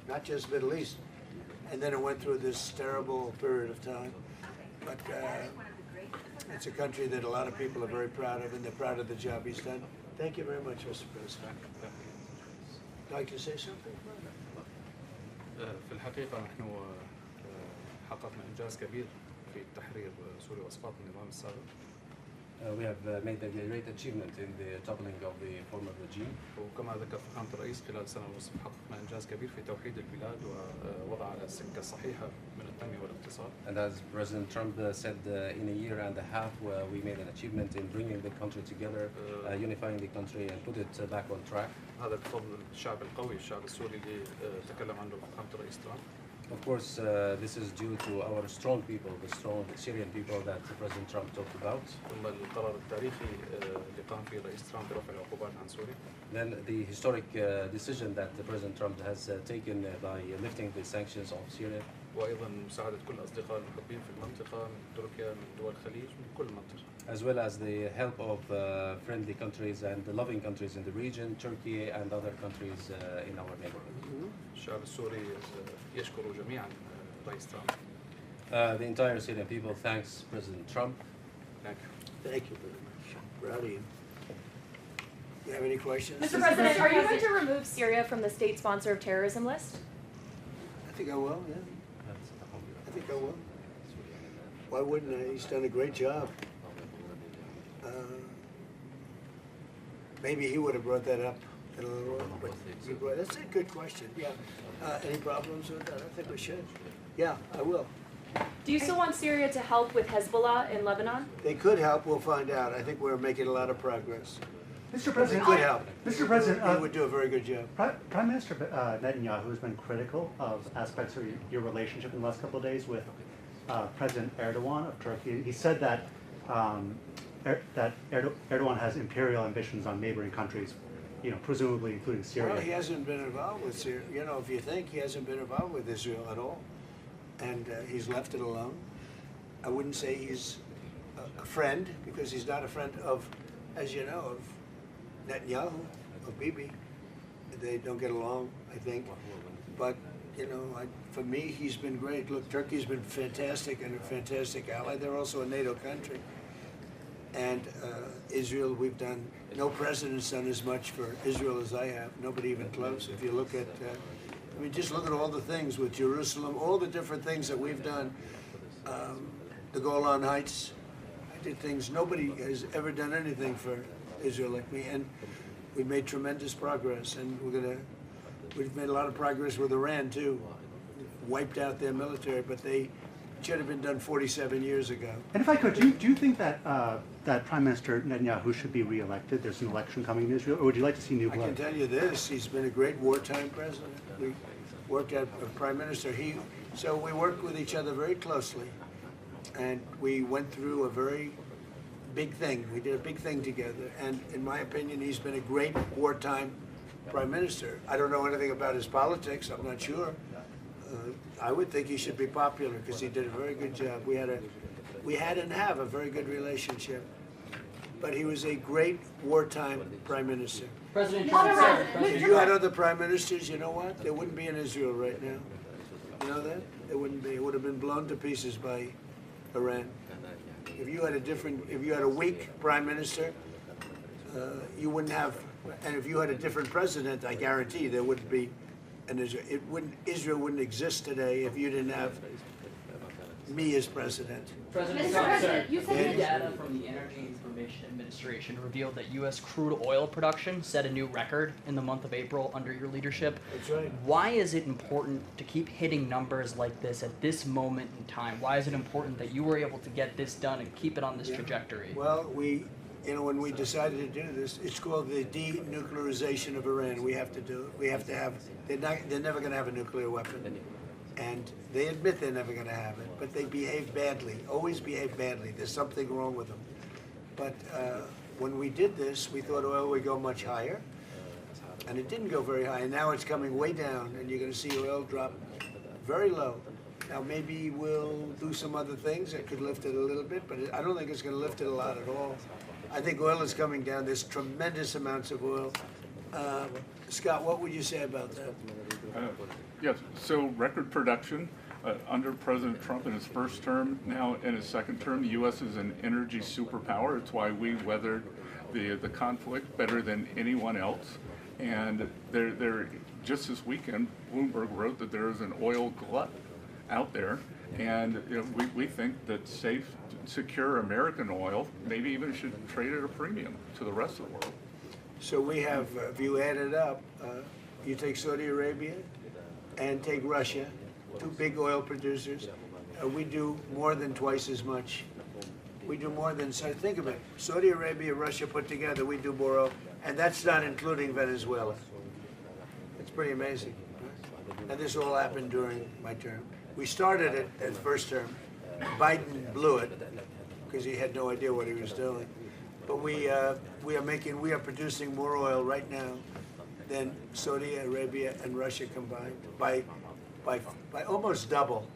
not just Middle East. And then it went through this terrible period of time. But it's a country that a lot of people are very proud of, and they're proud of the job he's done. Thank you very much, Mr. President. Like to say something? في الحقيقة نحن حققنا إنجاز كبير في تحرير سوريا وإسقاط النظام السابق. We have made a great achievement in the toppling of the former regime. وكما ذكر فخامة الرئيس خلال سنة ونصف حققنا إنجاز كبير في توحيد البلاد ووضع على السكة الصحيحة من التنمية والاقتصاد. And as President Trump said, in a year and a half, we made an achievement in bringing the country together, unifying the country and put it back on track. هذا بفضل الشعب القوي، الشعب السوري اللي تكلم عنه فخامة الرئيس ترامب. Of course, this is due to our strong people, the strong Syrian people that President Trump talked about. ثم القرار التاريخي اللي قام فيه الرئيس ترامب برفع العقوبات عن سوريا. Then the historic decision that President Trump has taken by lifting the sanctions of Syria. وأيضا مساعدة كل الأصدقاء المحبين في المنطقة من تركيا من دول الخليج من كل المنطقة. As well as the help of friendly countries and the loving countries in the region, Turkey and other countries in our neighborhood. الشعب السوري يشكر جميعا رئيس ترامب. The entire Syrian people thanks President Trump. Thank you. Thank you very much. Proud of you. You have any questions? Mr. President, are you going to remove Syria from the state sponsor of terrorism list? I think I will, yeah. I think I will. Why wouldn't I? He's done a great job. Maybe he would have brought that up in a little while, but that's a good question, yeah. Any problems with that? I think we should. Yeah, I will. Do you still want Syria to help with Hezbollah in Lebanon? They could help, we'll find out. I think we're making a lot of progress. Mr. President, They could help. Mr. President, He would do a very good job. Prime Minister Netanyahu has been critical of aspects of your relationship in the last couple of days with President Erdogan of Turkey. He said that Erdogan has imperial ambitions on neighboring countries, presumably including Syria. Well, he hasn't been involved with Syria. If you think, he hasn't been involved with Israel at all. And he's left it alone. I wouldn't say he's a friend, because he's not a friend of, as you know, of Netanyahu, of Bibi. They don't get along, I think. But, for me, he's been great. Look, Turkey's been fantastic and a fantastic ally. They're also a NATO country. And Israel, we've done, no president's done as much for Israel as I have. Nobody even close. If you look at, just look at all the things with Jerusalem, all the different things that we've done. The Golan Heights, I did things, nobody has ever done anything for Israel like me. And we've made tremendous progress. And we've made a lot of progress with Iran too. Wiped out their military, but they should have been done 47 years ago. And if I could, do you think that that Prime Minister Netanyahu should be reelected? There's an election coming in Israel, or would you like to see new blood? I can tell you this: he's been a great wartime president. We worked as a prime minister. So we worked with each other very closely, and we went through a very big thing. We did a big thing together, and in my opinion, he's been a great wartime prime minister. I don't know anything about his politics. I'm not sure. I would think he should be popular because he did a very good job. We had and have a very good relationship. But he was a great wartime prime minister. President Trump said, If you had other prime ministers, you know what? There wouldn't be in Israel right now. You know that? There wouldn't be. It would have been blown to pieces by Iran. If you had a weak prime minister, you wouldn't have. And if you had a different president, I guarantee there wouldn't be. And Israel wouldn't exist today if you didn't have me as president. President Trump said, you said data from the Energy Information Administration revealed that U.S. crude oil production set a new record in the month of April under your leadership. That's right. Why is it important to keep hitting numbers like this at this moment in time? Why is it important that you were able to get this done and keep it on this trajectory? Well, when we decided to do this, it's called the denuclearization of Iran. We have to do it. We have to have. They're never going to have a nuclear weapon, and they admit they're never going to have it. But they behave badly. Always behave badly. There's something wrong with them. But when we did this, we thought oil would go much higher, and it didn't go very high. And now it's coming way down, and you're going to see oil drop very low. Now maybe we'll do some other things that could lift it a little bit, but I don't think it's going to lift it a lot at all. I think oil is coming down. There's tremendous amounts of oil. Scott, what would you say about that? Yes, so record production under President Trump in his first term. Now in his second term, the U.S. is an energy superpower. It's why we weathered the conflict better than anyone else. And just this weekend, Bloomberg wrote that there is an oil glut out there. And we think that safe, secure American oil maybe even should trade at a premium to the rest of the world. So we have, if you add it up, you take Saudi Arabia and take Russia, two big oil producers, we do more than twice as much. We do more than, so think of it, Saudi Arabia, Russia put together, we do more oil, and that's not including Venezuela. It's pretty amazing. And this all happened during my term. We started it at the first term. Biden blew it because he had no idea what he was doing. But we are producing more oil right now than Saudi Arabia and Russia combined by almost double.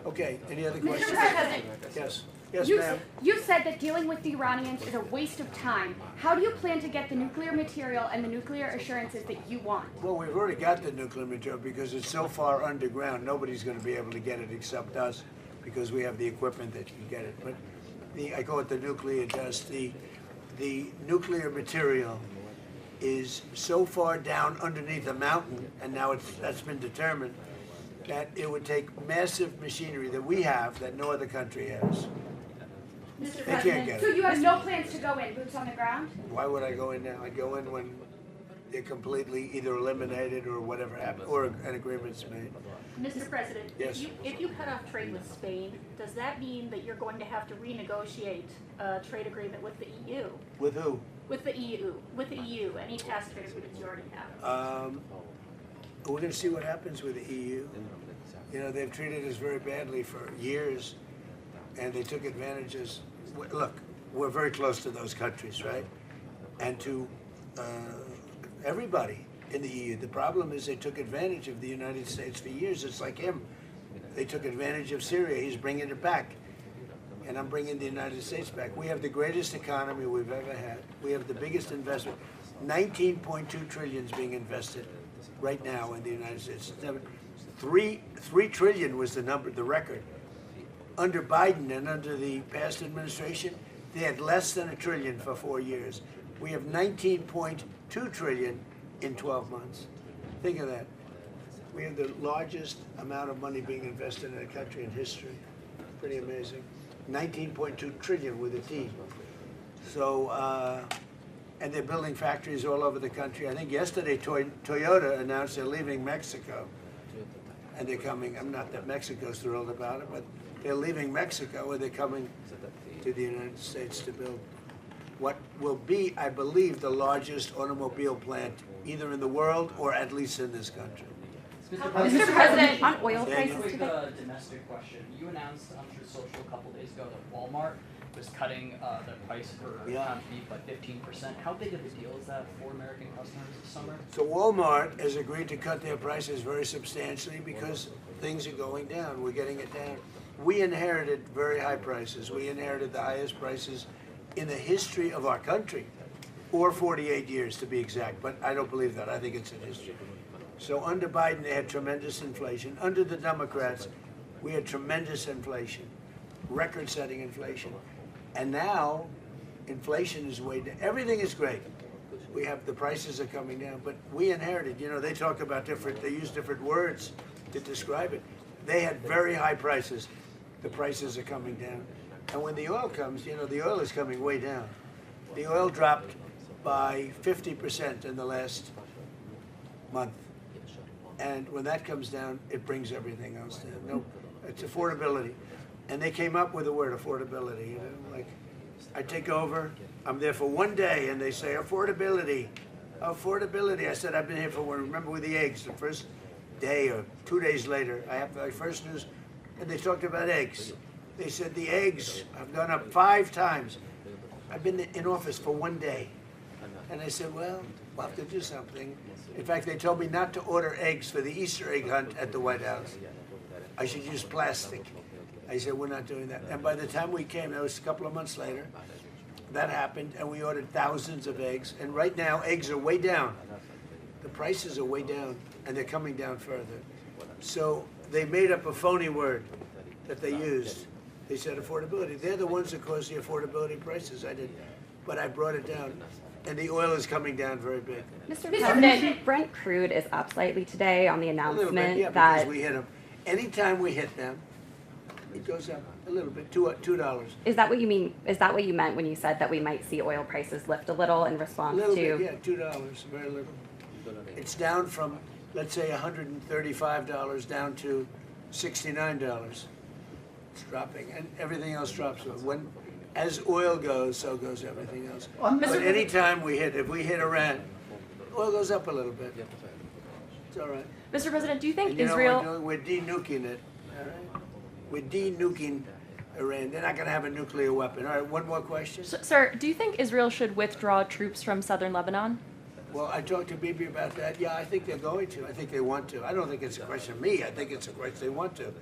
Okay, any other questions? Mr. President, Yes. Yes, you, ma'am. you said that dealing with the Iranians is a waste of time. How do you plan to get the nuclear material and the nuclear assurances that you want? Well, we've already got the nuclear material because it's so far underground, nobody's going to be able to get it except us because we have the equipment that can get it. But I call it the nuclear dust. The nuclear material is so far down underneath the mountain, and now that's been determined, that it would take massive machinery that we have that no other country has. Mr. They can't President, get so it. you have no plans to go in, boots on the ground? Why would I go in now? I'd go in when they're completely either eliminated or whatever happened, or an agreement's made. Mr. President, Yes. if you cut off trade with Spain, does that mean that you're going to have to renegotiate a trade agreement with the EU? With who? With the EU, any past trade agreements you already have? We're going to see what happens with the EU. You know, they've treated us very badly for years, and they took advantages. Look, we're very close to those countries, right? And to everybody in the EU. The problem is they took advantage of the United States for years. It's like him. They took advantage of Syria. He's bringing it back. And I'm bringing the United States back. We have the greatest economy we've ever had. We have the biggest investment. 19.2 trillion is being invested right now in the United States. 3 trillion was the record. Under Biden and under the past administration, they had less than $1 trillion for 4 years. We have 19.2 trillion in 12 months. Think of that. We have the largest amount of money being invested in a country in history. Pretty amazing. 19.2 trillion with a T. So, and they're building factories all over the country. I think yesterday Toyota announced they're leaving Mexico. And they're coming, I'm not that Mexico's thrilled about it, but they're leaving Mexico and they're coming to the United States to build what will be, I believe, the largest automobile plant either in the world or at least in this country. Mr. President, on oil Yeah, prices Quick today? domestic question. You announced on Truth Social a couple days ago that Walmart was cutting the price for Yeah. beef by 15%. How big of a deal is that for American customers this summer? So Walmart has agreed to cut their prices very substantially because things are going down. We're getting it down. We inherited very high prices. We inherited the highest prices in the history of our country, or 48 years to be exact, but I don't believe that. I think it's in history. So under Biden, they had tremendous inflation. Under the Democrats, we had tremendous inflation, record-setting inflation. And now, inflation is way down. Everything is great. We have, the prices are coming down, but we inherited, you know, they talk about they use different words to describe it. They had very high prices. The prices are coming down. And when the oil comes, you know, the oil is coming way down. The oil dropped by 50% in the last month. And when that comes down, it brings everything else down. No, it's affordability. And they came up with the word affordability, you know, like I take over, I'm there for 1 day and they say affordability, affordability. I said, I've been here for one, remember with the eggs, the first day or 2 days later, I have my first news, and they talked about eggs. They said the eggs have gone up 5 times. I've been in office for 1 day. And I said, well, we'll have to do something. In fact, they told me not to order eggs for the Easter egg hunt at the White House. I should use plastic. I said, we're not doing that. And by the time we came, that was a couple of months later, that happened, and we ordered thousands of eggs. And right now, eggs are way down. The prices are way down, and they're coming down further. So they made up a phony word that they used. They said affordability. They're the ones that caused the affordability prices. I didn't, but I brought it down. And the oil is coming down very big. Mr. President, Brent crude is up slightly today on the A little announcement bit, yeah, that because we hit them. Anytime we hit them, it goes up a little bit, $2. is that what you mean? Is that what you meant when you said that we might see oil prices lift a little in A response little to? bit, yeah, $2, very little. It's down from, let's say, $135 down to $69. It's dropping, and everything else drops. As oil goes, so goes everything else. But anytime if we hit Iran, oil goes up a little bit. It's all right. Mr. President, do you think And you know Israel? what we're doing? We're de-nuking it. All right? We're de-nuking Iran. They're not going to have a nuclear weapon. All right, one more question. Sir, do you think Israel should withdraw troops from southern Lebanon? Well, I talked to Bibi about that. Yeah, I think they're going to. I think they want to. I don't think it's a question of me. I think it's a question they want to.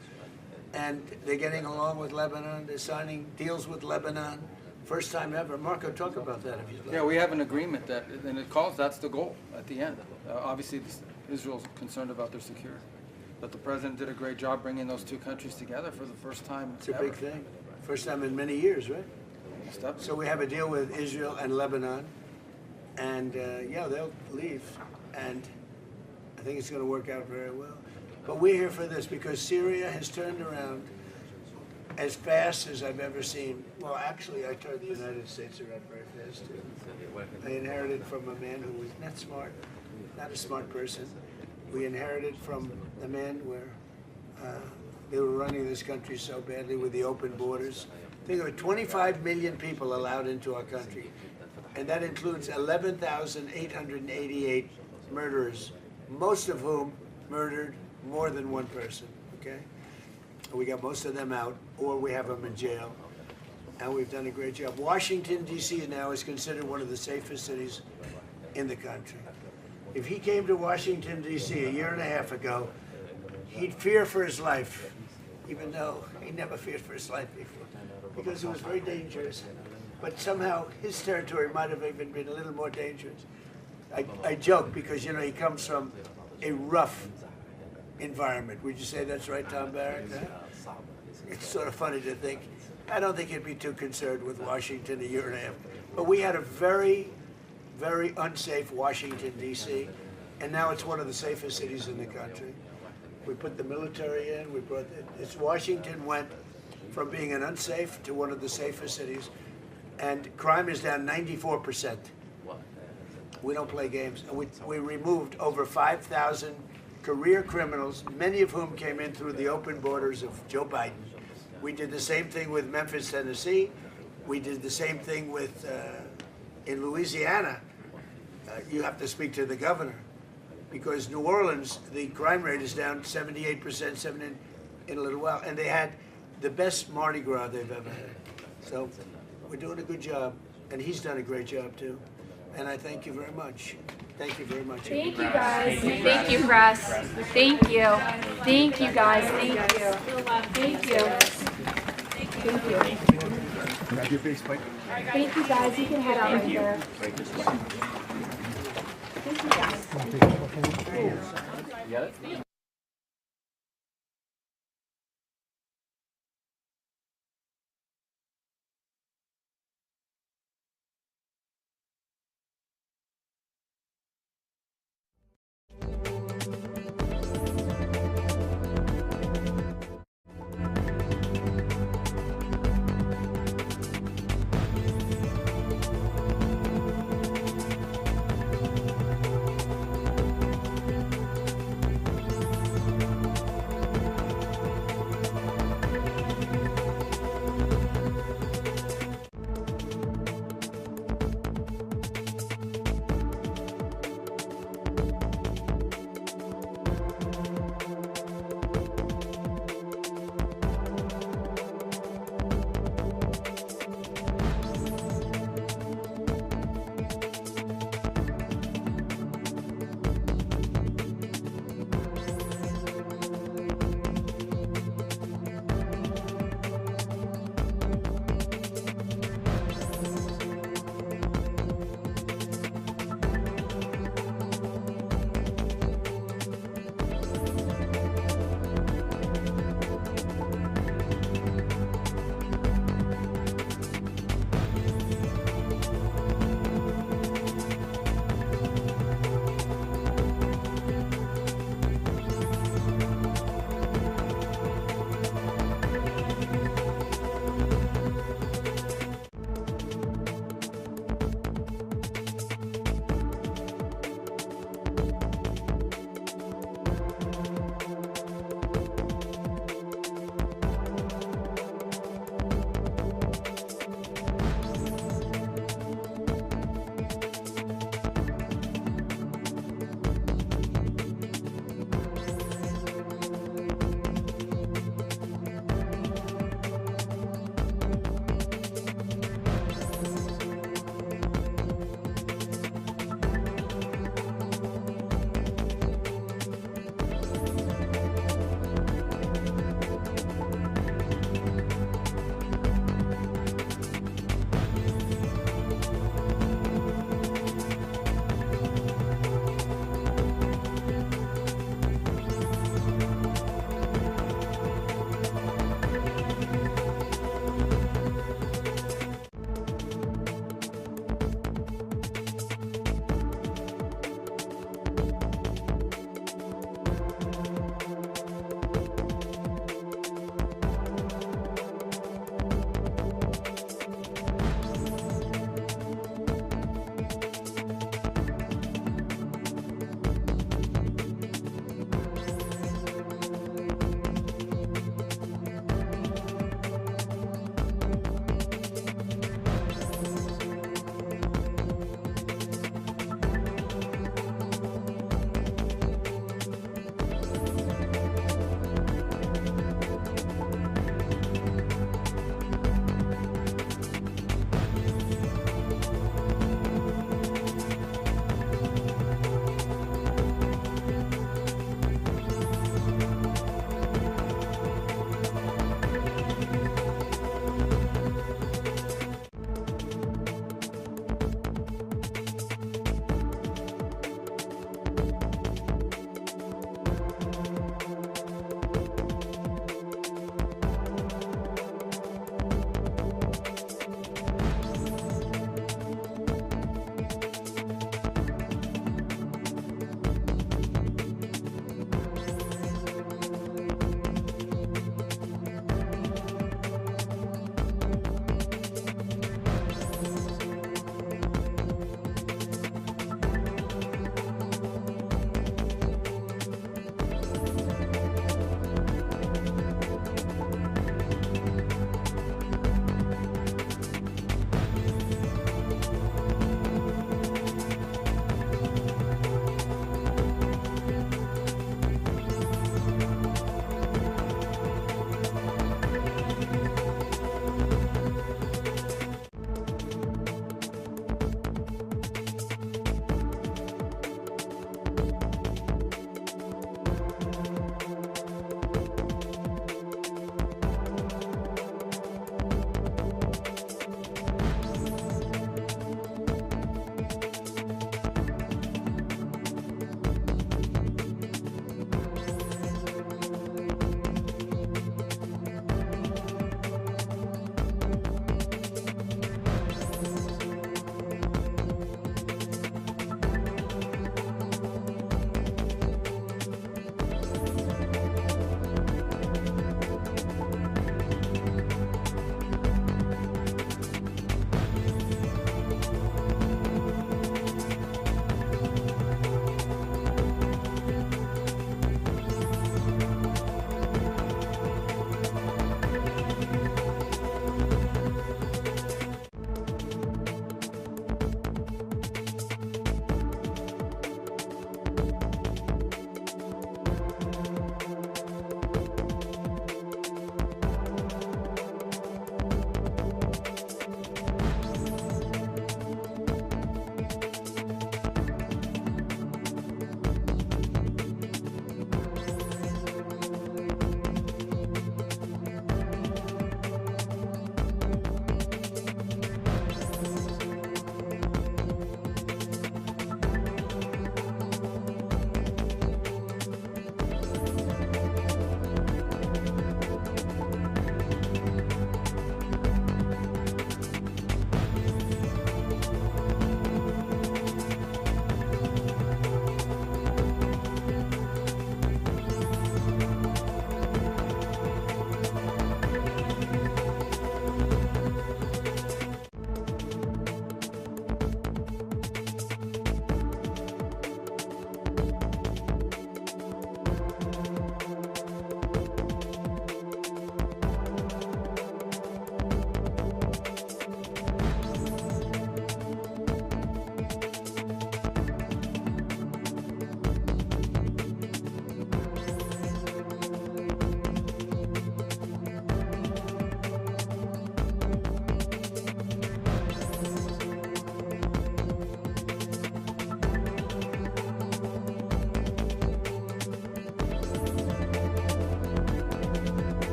And they're getting along with Lebanon. They're signing deals with Lebanon. First time ever. Marco, talk about that if you'd like. Yeah, we have an agreement that, and it calls, that's the goal at the end. Obviously, Israel's concerned about their security. But the president did a great job bringing those two countries together for the first time It's a ever. big thing. First time in many years, right? Step. So we have a deal with Israel and Lebanon. And yeah, they'll leave. And I think it's going to work out very well. But we're here for this because Syria has turned around as fast as I've ever seen. Well, actually, I turned the United States around very fast, too. I inherited from a man who was not smart, not a smart person. We inherited from the man where they were running this country so badly with the open borders. Think of it, 25 million people allowed into our country. And that includes 11,888 murderers, most of whom murdered more than one person, okay? We got most of them out, or we have them in jail, and we've done a great job. Washington, D.C. now is considered one of the safest cities in the country. If he came to Washington, D.C. a year and a half ago, he'd fear for his life, even though he never feared for his life before, because it was very dangerous. But somehow his territory might have even been a little more dangerous. I joke because, you know, he comes from a rough environment. Would you say that's right, Tom Barrett? Huh? It's sort of funny to think. I don't think he'd be too concerned with Washington a year and a half. But we had a very, very unsafe Washington, D.C., and now it's one of the safest cities in the country. We put the military in. Washington went from being an unsafe to one of the safest cities, and crime is down 94%. We don't play games. And we removed over 5,000 career criminals, many of whom came in through the open borders of Joe Biden. We did the same thing with Memphis, Tennessee. We did the same thing with in Louisiana. You have to speak to the governor, because New Orleans, the crime rate is down 78% in a little while, and they had the best Mardi Gras they've ever had. So we're doing a good job, and he's done a great job too. And I thank you very much. Thank you very much. Thank you, guys. Thank you, Russ. Thank you. Thank you, guys. Thank you. Thank you. Thank you. Thank you, guys. You can head out right there. Thank you, guys.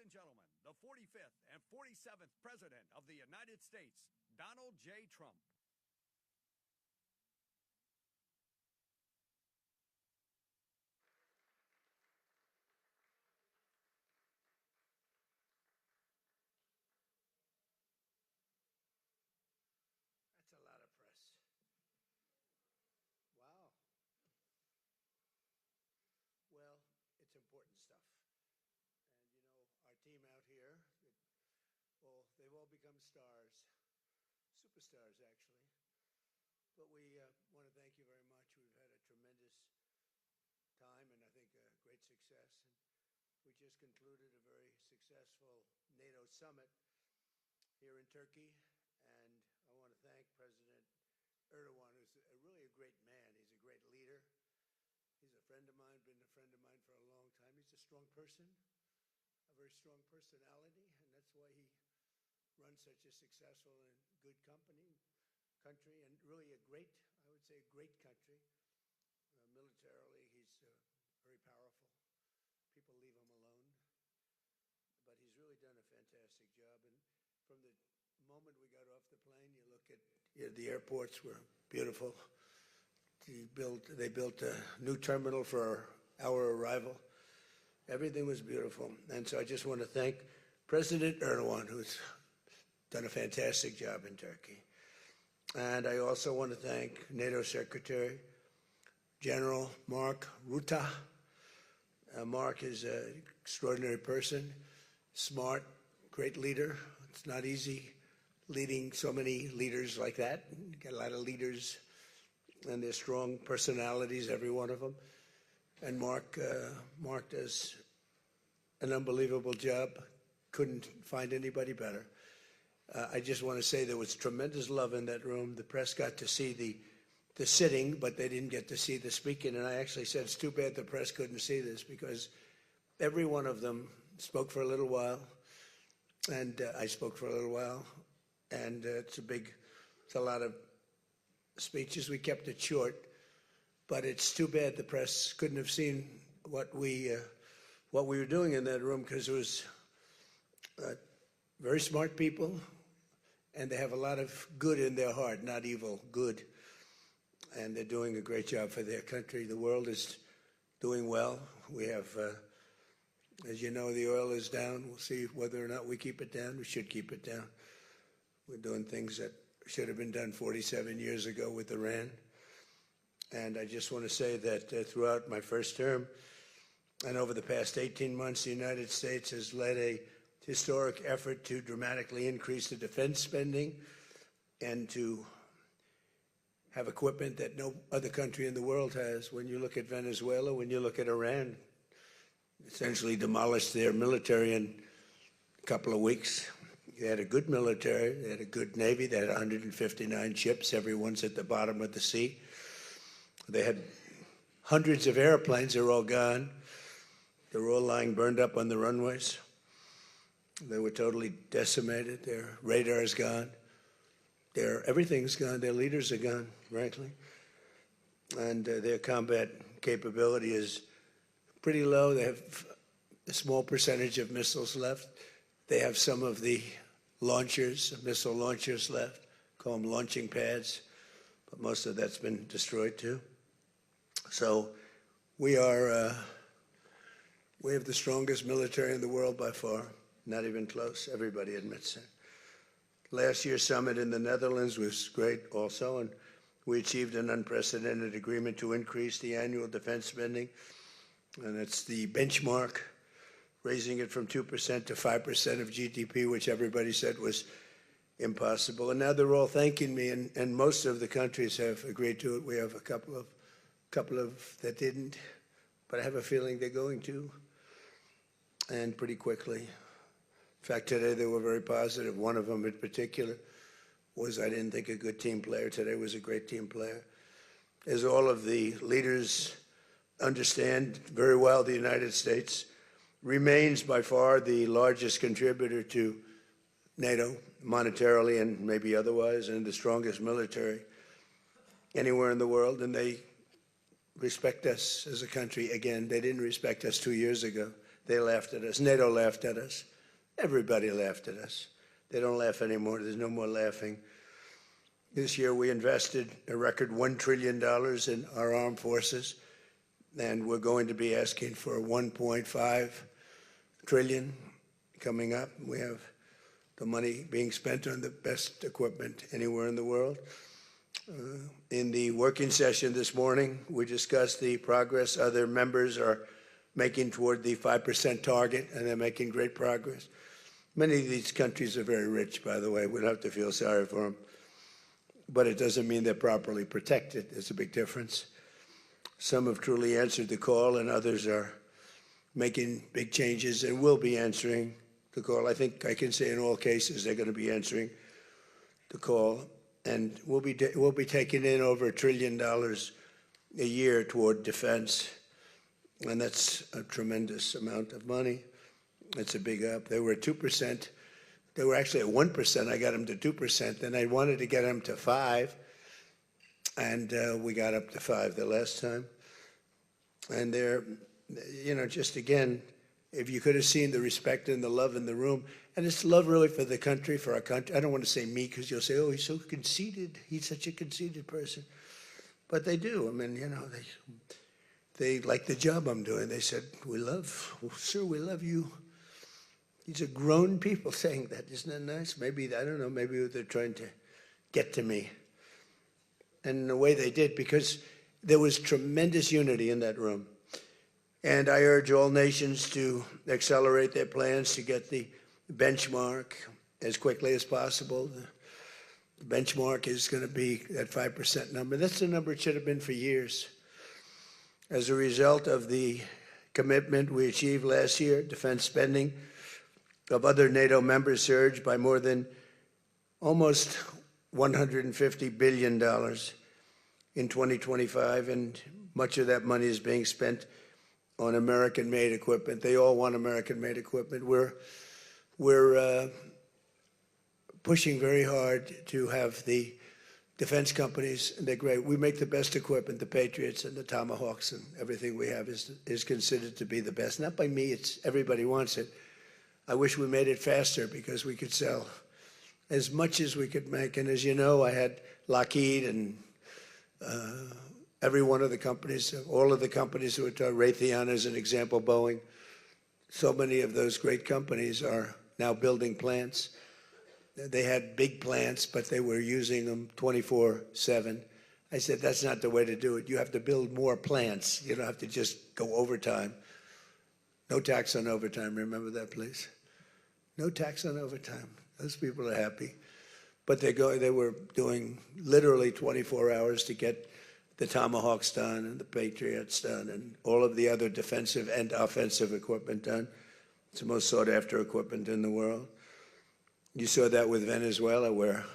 and gentlemen, the 45th and 47th President of the United States, Donald J. Trump. That's a lot of press. Wow. Well, it's important stuff. And you know, our team out here, well, they've all become stars, superstars actually. But we want to thank you very much. We've had a tremendous time and I think a great success. And we just concluded a very successful NATO summit here in Turkey. And I want to thank President Erdogan, who's really a great man. He's a great leader. He's a friend of mine, been a friend of mine for a long time. He's a strong person, a very strong personality, and that's why he runs such a successful and good country, and really a great, I would say, a great country. Militarily, he's very powerful. People leave him alone, but he's really done a fantastic job. And from the moment we got off the plane, you look at the airports were beautiful. They built a new terminal for our arrival. Everything was beautiful. And so I just want to thank President Erdogan, who's done a fantastic job in Turkey. And I also want to thank NATO Secretary General Mark Rutte. Mark is an extraordinary person, smart, great leader. It's not easy leading so many leaders like that. You get a lot of leaders and they're strong personalities, every one of them. And Mark does an unbelievable job. Couldn't find anybody better. I just want to say there was tremendous love in that room. The press got to see the sitting, but they didn't get to see the speaking. And I actually said, it's too bad the press couldn't see this, because every one of them spoke for a little while, and I spoke for a little while. And it's a lot of speeches. We kept it short, but it's too bad the press couldn't have seen what we were doing in that room, because it was very smart people, and they have a lot of good in their heart, not evil, good. And they're doing a great job for their country. The world is doing well. We have, as you know, the oil is down. We'll see whether or not we keep it down. We should keep it down. We're doing things that should have been done 47 years ago with Iran. And I just want to say that throughout my first term and over the past 18 months, the United States has led a historic effort to dramatically increase the defense spending and to have equipment that no other country in the world has. When you look at Venezuela, when you look at Iran, essentially demolished their military in a couple of weeks. They had a good military, they had a good navy, they had 159 ships, everyone's at the bottom of the sea. They had hundreds of airplanes, they're all gone. They were all lying burned up on the runways. They were totally decimated, their radar's gone. Everything's gone, their leaders are gone, frankly. And their combat capability is pretty low. They have a small percentage of missiles left. They have some of the launchers, missile launchers left, call them launching pads, but most of that's been destroyed too. So we have the strongest military in the world by far, not even close, everybody admits it. Last year's summit in the Netherlands was great also, and we achieved an unprecedented agreement to increase the annual defense spending, and it's the benchmark, raising it from 2% to 5% of GDP, which everybody said was impossible. And now they're all thanking me, and most of the countries have agreed to it. We have a couple of that didn't, but I have a feeling they're going to, and pretty quickly. In fact, today they were very positive. One of them in particular was, I didn't think, a good team player. Today was a great team player. As all of the leaders understand very well, the United States remains by far the largest contributor to NATO, monetarily and maybe otherwise, and the strongest military anywhere in the world. And they respect us as a country. Again, they didn't respect us 2 years ago. They laughed at us. NATO laughed at us. Everybody laughed at us. They don't laugh anymore. There's no more laughing. This year we invested a record $1 trillion in our armed forces, and we're going to be asking for 1.5 trillion coming up. We have the money being spent on the best equipment anywhere in the world. In the working session this morning, we discussed the progress other members are making toward the 5% target, and they're making great progress. Many of these countries are very rich, by the way. We don't have to feel sorry for them. But it doesn't mean they're properly protected. There's a big difference. Some have truly answered the call, and others are making big changes and will be answering the call. I think I can say in all cases they're going to be answering the call. And we'll be taking in over $1 trillion a year toward defense. And that's a tremendous amount of money. It's a big up. They were at 2%. They were actually at 1%. I got them to 2%. Then I wanted to get them to 5%. And we got up to 5% the last time. And they're, you know, just again, if you could have seen the respect and the love in the room, and it's love really for the country, for our country. I don't want to say me because you'll say, oh, he's so conceited. He's such a conceited person. But they do. I mean, you know, they like the job I'm doing. They said, sir, we love you. These are grown people saying that. Isn't that nice? Maybe, I don't know, maybe they're trying to get to me. And in the way they did, because there was tremendous unity in that room. And I urge all nations to accelerate their plans to get the benchmark as quickly as possible. The benchmark is going to be that 5% number. That's the number it should have been for years. As a result of the commitment we achieved last year, defense spending of other NATO members surged by more than almost $150 billion in 2025, and much of that money is being spent on American-made equipment. They all want American-made equipment. We're pushing very hard to have the defense companies, and they're great. We make the best equipment, the Patriots and the Tomahawks, and everything we have is considered to be the best. Not by me, it's everybody wants it. I wish we made it faster because we could sell as much as we could make. And as you know, I had Lockheed and every one of the companies, all of the companies who are Raytheon as an example, Boeing. So many of those great companies are now building plants. They had big plants, but they were using them 24/7. I said, that's not the way to do it. You have to build more plants. You don't have to just go overtime. No tax on overtime. Remember that, please? No tax on overtime. Those people are happy. But they were doing literally 24 hours to get the Tomahawks done and the Patriots done and all of the other defensive and offensive equipment done. It's the most sought-after equipment in the world. You saw that with Venezuela, where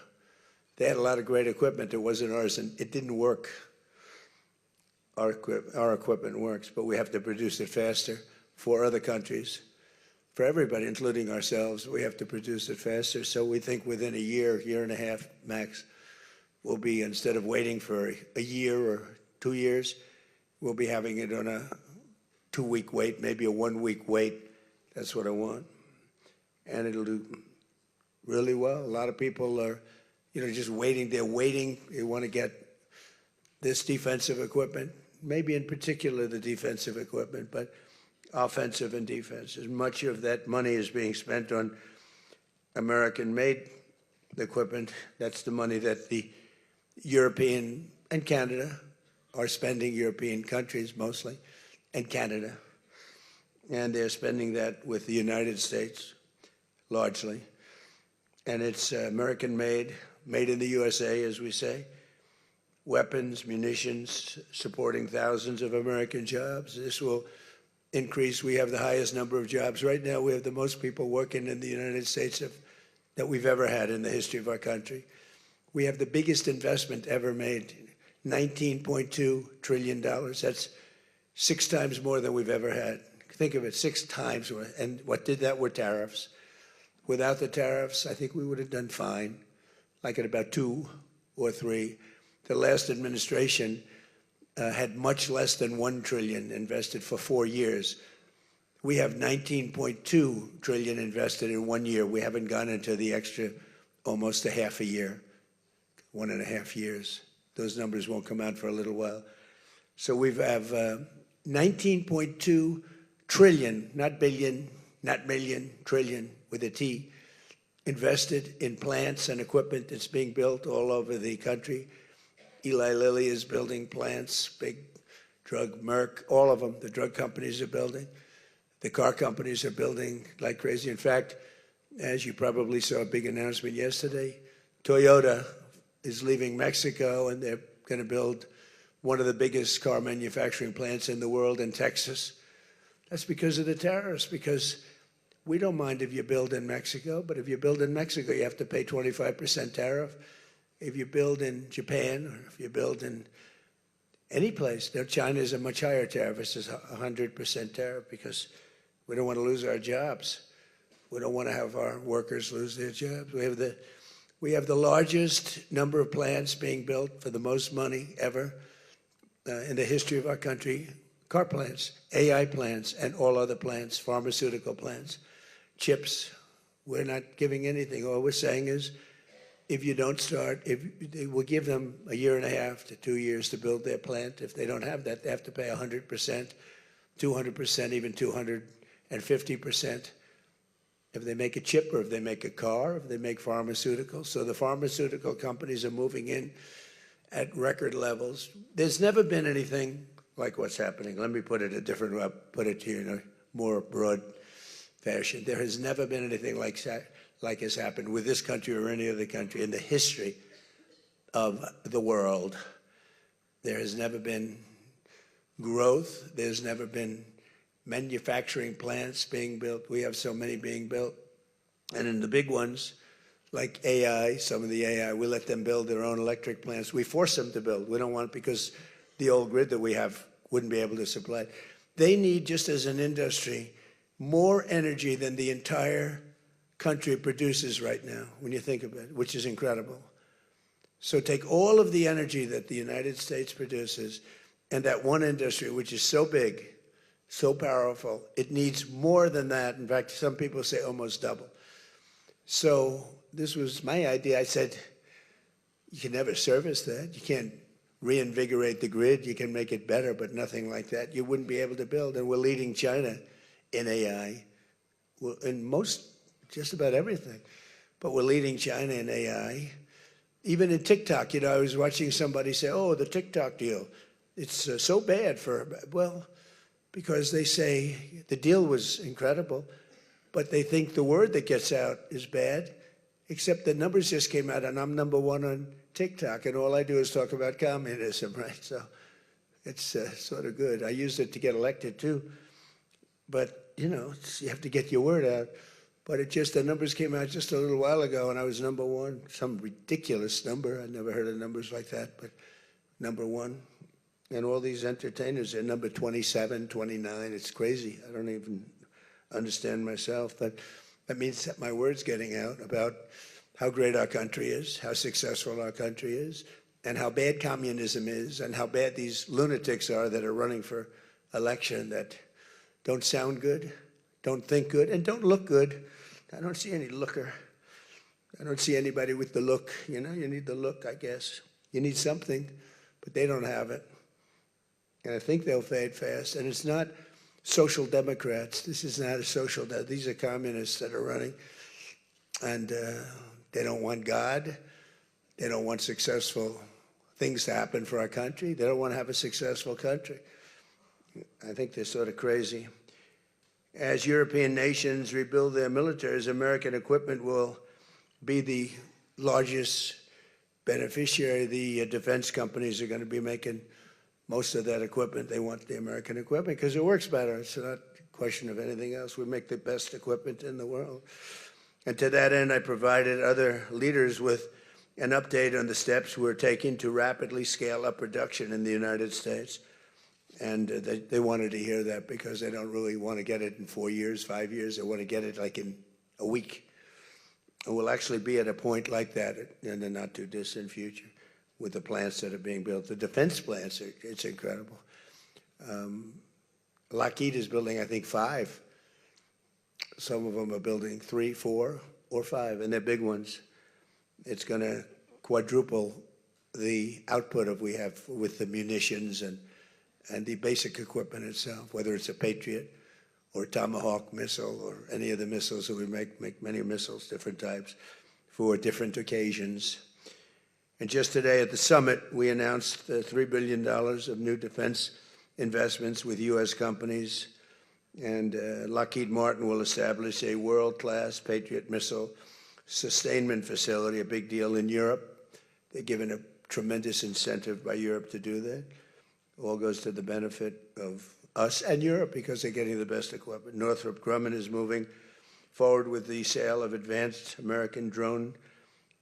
they had a lot of great equipment. It wasn't ours, and it didn't work. Our equipment works, but we have to produce it faster for other countries. For everybody, including ourselves, we have to produce it faster. So we think within a year and a half max, we'll be, instead of waiting for a year or 2 years, we'll be having it on a 2-week wait, maybe a 1-week wait. That's what I want. And it'll do really well. A lot of people are, just waiting. They're waiting. They want to get this defensive equipment, maybe in particular the defensive equipment, but offensive and defense. As much of that money is being spent on American-made equipment, that's the money that the European and Canada are spending, European countries mostly, and Canada. And they're spending that with the United States, largely. And it's American-made, made in the USA, as we say. Weapons, munitions, supporting thousands of American jobs. This will increase. We have the highest number of jobs. Right now, we have the most people working in the United States that we've ever had in the history of our country. We have the biggest investment ever made, $19.2 trillion. That's 6 times more than we've ever had. Think of it, 6 times more. And what did that were tariffs. Without the tariffs, I think we would have done fine, like at about 2 or 3. The last administration had much less than $1 trillion invested for 4 years. We have 19.2 trillion invested in 1 year. We haven't gone into the extra almost a half a year, 1.5 years. Those numbers won't come out for a little while. So we have 19.2 trillion, not billion, not million, trillion with a T, invested in plants and equipment that's being built all over the country. Eli Lilly is building plants, big drug, Merck, all of them, the drug companies are building. The car companies are building like crazy. In fact, as you probably saw a big announcement yesterday, Toyota is leaving Mexico and they're going to build one of the biggest car manufacturing plants in the world in Texas. That's because of the tariffs, because we don't mind if you build in Mexico, but if you build in Mexico, you have to pay 25% tariff. If you build in Japan, or if you build in any place, now China is a much higher tariff. It's 100% tariff because we don't want to lose our jobs. We don't want to have our workers lose their jobs. We have the largest number of plants being built for the most money ever in the history of our country. Car plants, AI plants, and all other plants, pharmaceutical plants, chips. We're not giving anything. All we're saying is, if you don't start, we'll give them 1.5 to 2 years to build their plant. If they don't have that, they have to pay 100%, 200%, even 250%. If they make a chip, or if they make a car, if they make pharmaceuticals. So the pharmaceutical companies are moving in at record levels. There's never been anything like what's happening. Let me put it a different way, put it to you in a more broad fashion. There has never been anything like has happened with this country or any other country in the history of the world. There has never been growth. There's never been manufacturing plants being built. We have so many being built. And in the big ones, like AI, some of the AI, we let them build their own electric plants. We force them to build. We don't want it because the old grid that we have wouldn't be able to supply. They need, just as an industry, more energy than the entire country produces right now, when you think of it, which is incredible. So take all of the energy that the United States produces, and that one industry, which is so big, so powerful, it needs more than that. In fact, some people say almost double. So this was my idea. I said, you can never service that. You can't reinvigorate the grid. You can make it better, but nothing like that. You wouldn't be able to build. And we're leading China in AI, in just about everything. But we're leading China in AI. Even in TikTok, I was watching somebody say, oh, the TikTok deal, it's so bad well, because they say the deal was incredible, but they think the word that gets out is bad, except the numbers just came out, and I'm #1 on TikTok, and all I do is talk about communism, right? So it's sort of good. I used it to get elected, too. But, you have to get your word out. But the numbers came out just a little while ago, and I was #1, some ridiculous number. I never heard of numbers like that, but #1. And all these entertainers are number 27, 29. It's crazy. I don't even understand myself. But that means that my word's getting out about how great our country is, how successful our country is, and how bad communism is, and how bad these lunatics are that are running for election that don't sound good, don't think good, and don't look good. I don't see any looker. I don't see anybody with the look. You need the look, I guess. You need something, but they don't have it. And I think they'll fade fast. And it's not social democrats. This is not a social democrat. These are communists that are running. And they don't want God. They don't want successful things to happen for our country. They don't want to have a successful country. I think they're sort of crazy. As European nations rebuild their militaries, American equipment will be the largest beneficiary. The defense companies are going to be making most of that equipment. They want the American equipment because it works better. It's not a question of anything else. We make the best equipment in the world. And to that end, I provided other leaders with an update on the steps we're taking to rapidly scale up production in the United States. And they wanted to hear that because they don't really want to get it in 4 years, 5 years. They want to get it like in a week. And we'll actually be at a point like that in the not too distant future with the plants that are being built. The defense plants, it's incredible. Lockheed is building, I think, 5 Some of them are building 3, 4, or 5, and they're big ones. It's going to quadruple the output of we have with the munitions and the basic equipment itself, whether it's a Patriot or Tomahawk missile or any of the missiles that we make many missiles, different types, for different occasions. And just today at the summit, we announced $3 billion of new defense investments with U.S. companies. And Lockheed Martin will establish a world-class Patriot missile sustainment facility, a big deal in Europe. They're given a tremendous incentive by Europe to do that. All goes to the benefit of us and Europe because they're getting the best equipment. Northrop Grumman is moving forward with the sale of advanced American drone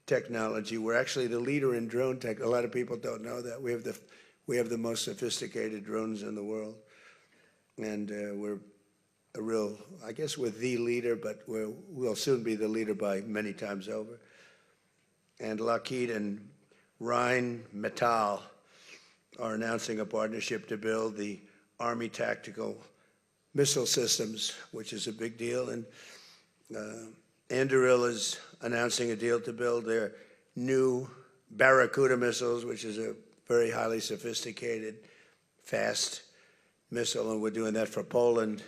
technology. We're actually the leader in drone tech. A lot of people don't know that. We have the most sophisticated drones in the world. And we're a real, I guess we're the leader, but we'll soon be the leader by many times over. And Lockheed and Rheinmetall are announcing a partnership to build the Army Tactical Missile Systems, which is a big deal. And Anduril is announcing a deal to build their new Barracuda missiles, which is a very highly sophisticated, fast missile, and we're doing that for Poland.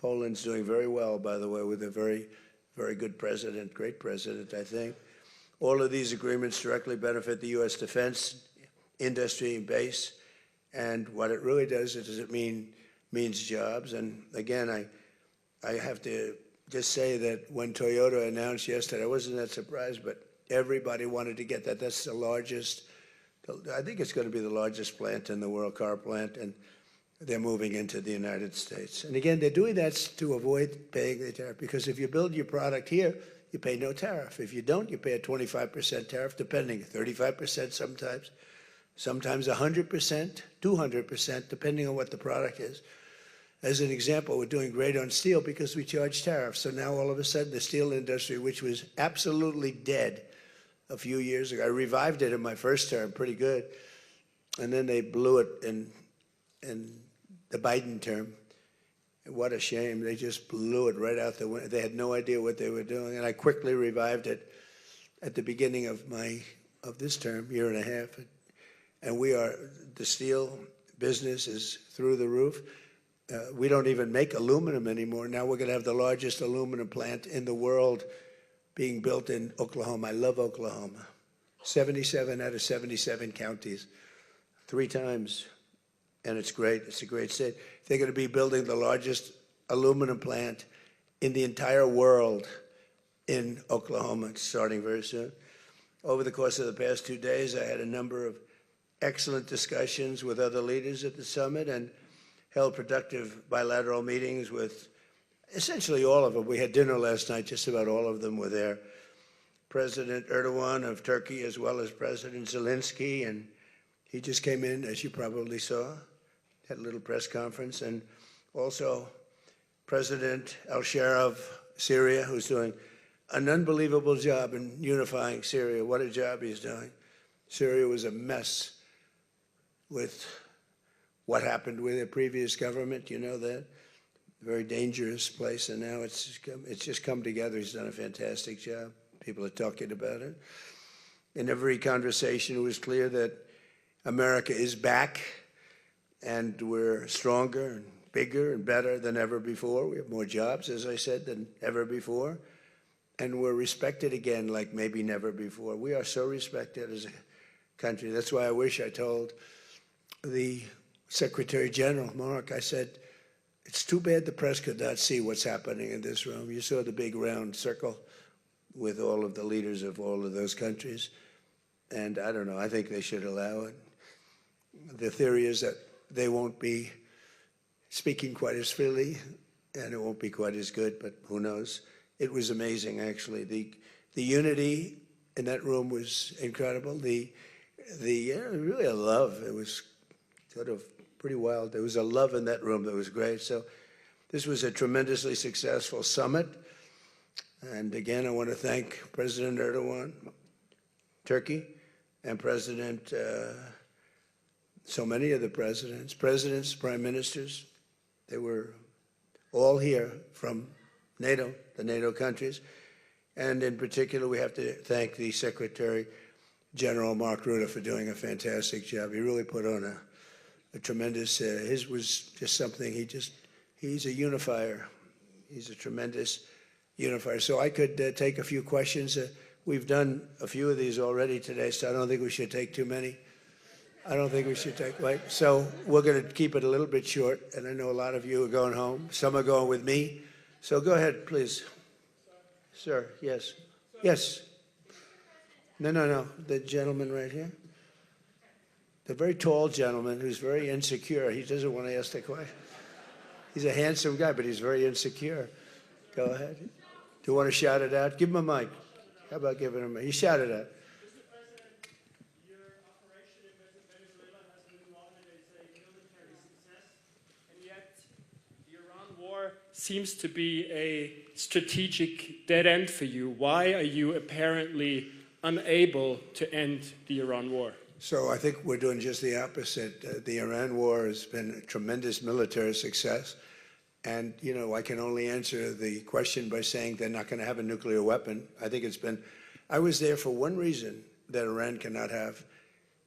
Poland's doing very well, by the way, with a very, very good president, great president, I think. All of these agreements directly benefit the U.S. defense industry base, and what it really does is it means jobs. And again, I have to just say that when Toyota announced yesterday, I wasn't that surprised, but everybody wanted to get that. That's the largest, I think it's going to be the largest plant in the world, car plant, and they're moving into the United States. And again, they're doing that to avoid paying the tariff, because if you build your product here, you pay no tariff. If you don't, you pay a 25% tariff, depending, 35% sometimes 100%, 200%, depending on what the product is. As an example, we're doing great on steel because we charge tariffs. So now all of a sudden the steel industry, which was absolutely dead a few years ago, I revived it in my first term, pretty good. And then they blew it in the Biden term. What a shame. They just blew it right out the window. They had no idea what they were doing. And I quickly revived it at the beginning of this term, year and a half. And the steel business is through the roof. We don't even make aluminum anymore. Now we're going to have the largest aluminum plant in the world being built in Oklahoma. I love Oklahoma. 77 out of 77 counties, 3 times. And it's great. It's a great state. They're going to be building the largest aluminum plant in the entire world in Oklahoma. It's starting very soon. Over the course of the past 2 days, I had a number of excellent discussions with other leaders at the summit and held productive bilateral meetings with essentially all of them. We had dinner last night, just about all of them were there. President Erdogan of Turkey, as well as President Zelensky, and he just came in, as you probably saw, had a little press conference, and also President al-Shara of Syria, who's doing an unbelievable job in unifying Syria. What a job he's doing. Syria was a mess with what happened with the previous government, you know that. Very dangerous place, and now it's just come together. He's done a fantastic job. People are talking about it. In every conversation, it was clear that America is back, and we're stronger and bigger and better than ever before. We have more jobs, as I said, than ever before. And we're respected again like maybe never before. We are so respected as a country. That's why I wish I told the Secretary General, Mark, I said, it's too bad the press could not see what's happening in this room. You saw the big round circle with all of the leaders of all of those countries. And I don't know, I think they should allow it. The theory is that they won't be speaking quite as freely, and it won't be quite as good, but who knows? It was amazing, actually. The unity in that room was incredible. Really a love. It was sort of pretty wild. There was a love in that room that was great. So this was a tremendously successful summit. And again, I want to thank President Erdogan, Turkey, and so many of the presidents, prime ministers. They were all here from NATO, the NATO countries. And in particular, we have to thank the Secretary General Mark Rutte for doing a fantastic job. He really put on a tremendous, his was just something, he's a unifier. He's a tremendous unifier. So I could take a few questions. We've done a few of these already today, so I don't think we should take too many. I don't think we should take, right? So we're going to keep it a little bit short, and I know a lot of you are going home. Some are going with me. So go ahead, please. Sir, yes. Yes. No. The gentleman right here. The very tall gentleman who's very insecure. He doesn't want to ask the question. He's a handsome guy, but he's very insecure. Go ahead. Do you want to shout it out? Give him a mic. How about giving him a mic? You shout it out. Your operation in Venezuela has been lauded as a military success, and yet the Iran war seems to be a strategic dead end for you. Why are you apparently unable to end the Iran war? So I think we're doing just the opposite. The Iran war has been a tremendous military success. And, you know, I can only answer the question by saying they're not going to have a nuclear weapon. I think I was there for one reason, that Iran cannot have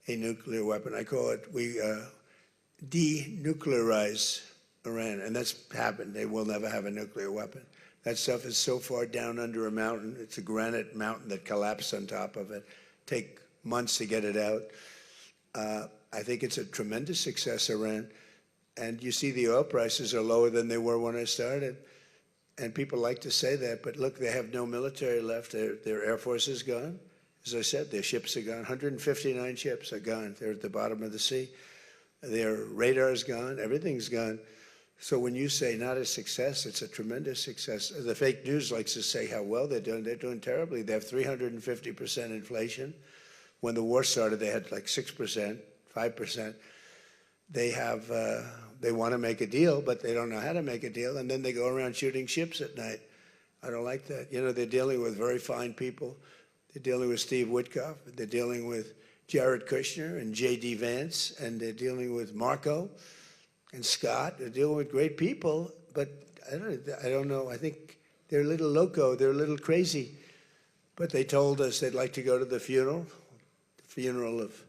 a nuclear weapon. I call it, we denuclearize Iran, and that's happened. They will never have a nuclear weapon. That stuff is so far down under a mountain. It's a granite mountain that collapsed on top of it. Take months to get it out. I think it's a tremendous success, Iran. And you see the oil prices are lower than they were when I started. And people like to say that, but look, they have no military left. Their Air Force is gone. As I said, their ships are gone. 159 ships are gone. They're at the bottom of the sea. Their radar is gone. Everything's gone. So when you say not a success, it's a tremendous success. The fake news likes to say how well they're doing. They're doing terribly. They have 350% inflation. When the war started, they had like 6%, 5%. They want to make a deal, but they don't know how to make a deal, and then they go around shooting ships at night. I don't like that. You know, they're dealing with very fine people. They're dealing with Steve Witkoff. They're dealing with Jared Kushner and J.D. Vance, and they're dealing with Marco and Scott. They're dealing with great people, but I don't know. I think they're a little loco. They're a little crazy. But they told us they'd like to go to the funeral of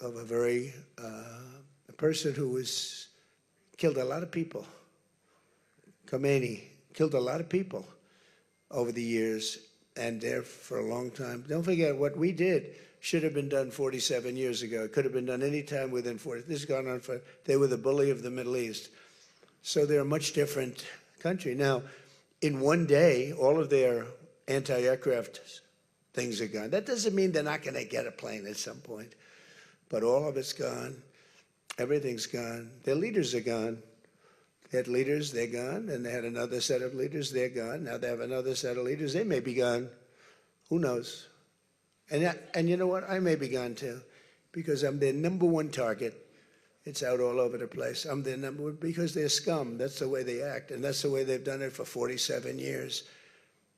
a very a person who was killed a lot of people. Khomeini killed a lot of people over the years, and there for a long time. Don't forget, what we did should have been done 47 years ago. It could have been done any time within 40. This has gone on for. They were the bully of the Middle East, so they're a much different country now. In one day, all of their anti-aircraft things are gone. That doesn't mean they're not going to get a plane at some point. But all of it's gone. Everything's gone. Their leaders are gone. They had leaders, they're gone. And they had another set of leaders, they're gone. Now they have another set of leaders, they may be gone. Who knows? And you know what? I may be gone too, because I'm their number one target. It's out all over the place. I'm their number one, because they're scum. That's the way they act. And that's the way they've done it for 47 years.